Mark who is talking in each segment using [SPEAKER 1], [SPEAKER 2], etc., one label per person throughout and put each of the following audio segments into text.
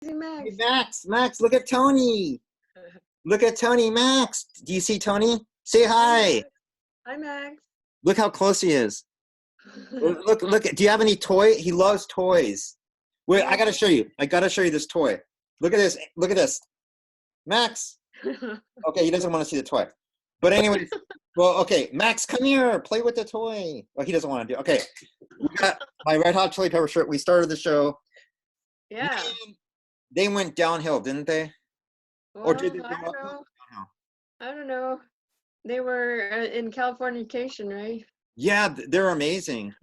[SPEAKER 1] Max.
[SPEAKER 2] Hey, Max, look at Toni. Look at Toni, Max. Do you see Toni? Say hi.
[SPEAKER 1] Hi, Max.
[SPEAKER 2] Look how close he is. Look. Do you have any toy? He loves toys. Wait, I gotta show you. I gotta show you this toy. Look at this. Look at this. Max. Okay, he doesn't want to see the toy. But anyways, well, okay, Max, come here. Play with the toy. Oh, he doesn't want to do. Okay, we got my Red Hot Chili Pepper shirt. We started the show.
[SPEAKER 1] Yeah.
[SPEAKER 2] Man, they went downhill, didn't they?
[SPEAKER 1] Well,
[SPEAKER 2] Or did they
[SPEAKER 1] I
[SPEAKER 2] go
[SPEAKER 1] don't
[SPEAKER 2] up?
[SPEAKER 1] know. I don't know. They were in Californication, right?
[SPEAKER 2] Yeah, they're amazing.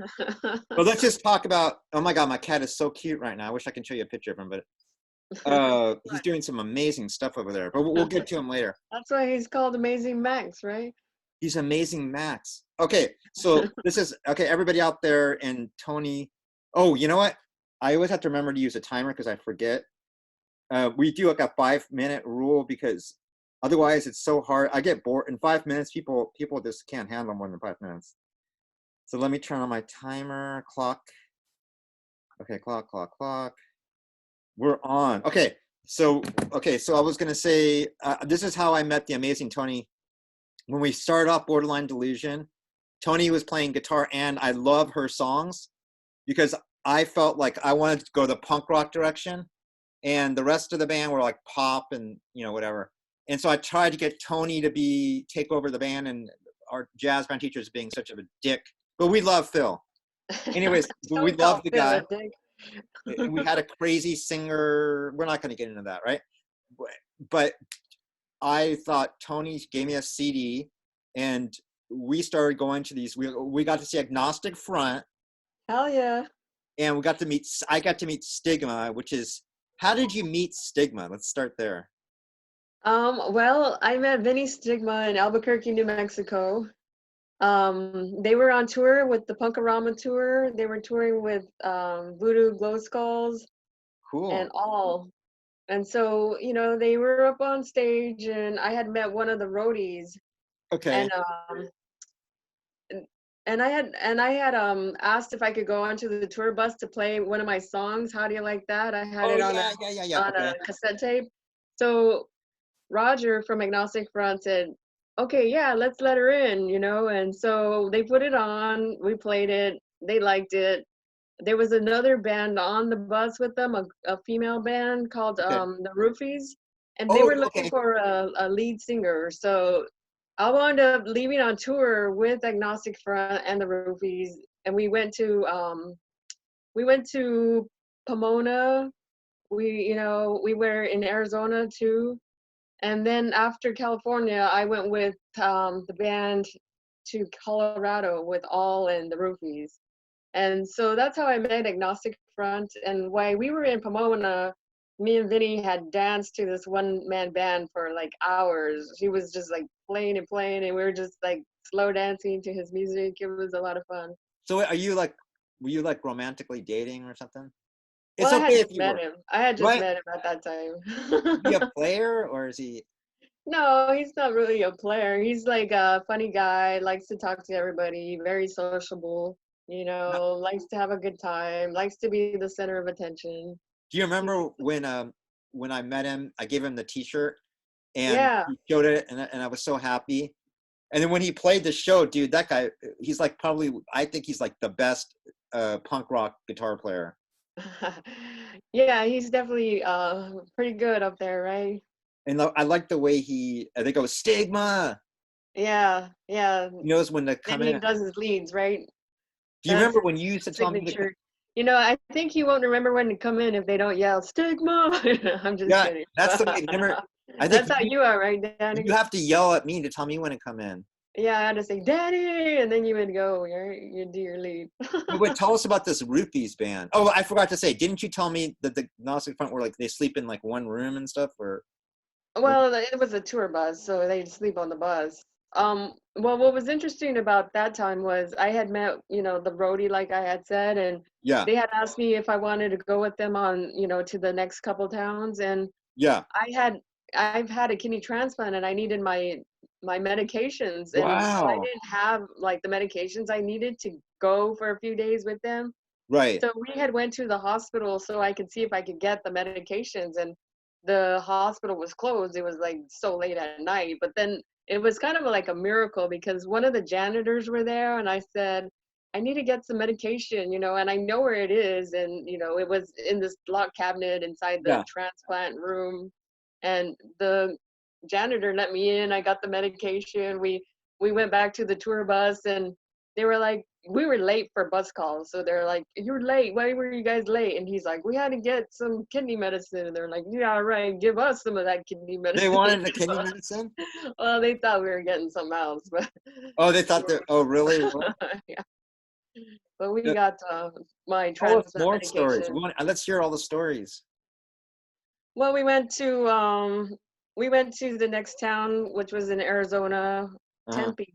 [SPEAKER 2] But let's just talk about. Oh my God, my cat is so cute right now. I wish I can show you a picture of him, but he's doing some amazing stuff over there. But we'll get to him later.
[SPEAKER 1] That's why he's called Amazing Max, right?
[SPEAKER 2] He's amazing, Max. Okay, so this is okay. Everybody out there and Toni. Oh, you know what? I always have to remember to use a timer because I forget. We do like a 5-minute rule because otherwise it's so hard. I get bored in 5 minutes. People just can't handle more than 5 minutes. So let me turn on my timer clock. Okay, clock. We're on. Okay, so I was gonna say this is how I met the amazing Toni. When we started off Borderline Delusion, Toni was playing guitar, and I love her songs because I felt like I wanted to go the punk rock direction, and the rest of the band were like pop and whatever. And so I tried to get Toni to take over the band, and our jazz band teachers being such of a dick. But we love Phil. Anyways, we love the guy. And we had a crazy singer. We're not going to get into that, right? But I thought Toni gave me a CD, and we started going to these. We got to see Agnostic Front.
[SPEAKER 1] Hell yeah!
[SPEAKER 2] And I got to meet Stigma, which is. How did you meet Stigma? Let's start there.
[SPEAKER 1] Well, I met Vinny Stigma in Albuquerque, New Mexico. They were on tour with the Punkorama tour. They were touring with Voodoo Glow Skulls.
[SPEAKER 2] Cool.
[SPEAKER 1] And all. And so, they were up on stage, and I had met one of the roadies.
[SPEAKER 2] Okay.
[SPEAKER 1] And I had asked if I could go onto the tour bus to play one of my songs. How do you like that? I had it on a cassette tape. So Roger from Agnostic Front said, okay, yeah, let's let her in, and so they put it on, we played it, they liked it. There was another band on the bus with them, a female band called the Roofies, and they were looking for a lead singer. So I wound up leaving on tour with Agnostic Front and the Roofies, and we went to Pomona. We were in Arizona too. And then after California, I went with the band to Colorado with All and the Roofies. And so that's how I met Agnostic Front. And while we were in Pomona, me and Vinny had danced to this one-man band for like hours. He was just like playing, and we were just like slow dancing to his music. It was a lot of fun.
[SPEAKER 2] So were you like romantically dating or something?
[SPEAKER 1] Well, I had just met him. I had just met him at that time.
[SPEAKER 2] Is he a player or is he?
[SPEAKER 1] No, he's not really a player. He's like a funny guy, likes to talk to everybody, very sociable, likes to have a good time, likes to be the center of attention.
[SPEAKER 2] Do you remember when I met him, I gave him the t-shirt and he showed it and I was so happy. And then when he played the show, dude, that guy, he's like I think he's like the best punk rock guitar player.
[SPEAKER 1] Yeah, he's definitely pretty good up there, right?
[SPEAKER 2] And I like the way I think it was Stigma.
[SPEAKER 1] Yeah.
[SPEAKER 2] He knows when to come in.
[SPEAKER 1] He does his leads, right?
[SPEAKER 2] Do you remember when you used to tell me
[SPEAKER 1] I think he won't remember when to come in if they don't yell Stigma. I'm just kidding.
[SPEAKER 2] That's the way. Remember, I think
[SPEAKER 1] that's how you are, right, Danny?
[SPEAKER 2] You have to yell at me to tell me when to come in.
[SPEAKER 1] Yeah, I had to say, Daddy, and then you would go, you do your lead.
[SPEAKER 2] Wait, tell us about this Roofies band. Oh, I forgot to say, didn't you tell me that the Agnostic Front were like, they sleep in like one room and stuff?
[SPEAKER 1] Well, it was a tour bus, so they'd sleep on the bus. Well, what was interesting about that time was I had met, the roadie, like I had said, and they had asked me if I wanted to go with them on, to the next couple towns. And I've had a kidney transplant and I needed my medications. And so I didn't have like the medications I needed to go for a few days with them.
[SPEAKER 2] Right.
[SPEAKER 1] So we had went to the hospital so I could see if I could get the medications, and the hospital was closed. It was like so late at night, but then it was kind of like a miracle because one of the janitors were there, and I said, I need to get some medication, you know, and I know where it is. And, you know, it was in this locked cabinet inside the
[SPEAKER 2] Yeah.
[SPEAKER 1] transplant room. And the janitor let me in. I got the medication. We went back to the tour bus, and they were like, we were late for bus calls. So they're like, you're late. Why were you guys late? And he's like, we had to get some kidney medicine. And they're like, yeah, right. Give us some of that kidney
[SPEAKER 2] They
[SPEAKER 1] medicine.
[SPEAKER 2] wanted the kidney medicine?
[SPEAKER 1] Well, they thought we were getting something else, but
[SPEAKER 2] Oh, they thought that, oh, really?
[SPEAKER 1] yeah. But we
[SPEAKER 2] Yeah.
[SPEAKER 1] got my
[SPEAKER 2] Tell us
[SPEAKER 1] transplant
[SPEAKER 2] more stories.
[SPEAKER 1] medication.
[SPEAKER 2] Let's hear all the stories.
[SPEAKER 1] Well, we went to the next town, which was in Arizona,
[SPEAKER 2] Uh-huh.
[SPEAKER 1] Tempe.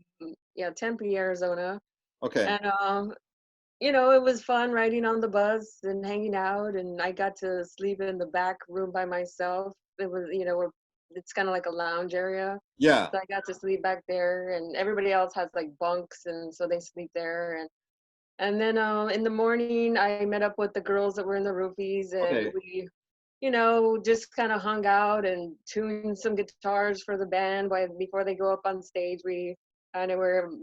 [SPEAKER 1] Yeah, Tempe, Arizona.
[SPEAKER 2] Okay.
[SPEAKER 1] And you know, it was fun riding on the bus and hanging out, and I got to sleep in the back room by myself. It was, you know, it's kind of like a lounge area.
[SPEAKER 2] Yeah.
[SPEAKER 1] So I got to sleep back there, and everybody else has like bunks, and so they sleep there. And then in the morning, I met up with the girls that were in the roofies, and
[SPEAKER 2] Okay.
[SPEAKER 1] we, you know, just kind of hung out and tuned some guitars for the band before they go up on stage. We kind of were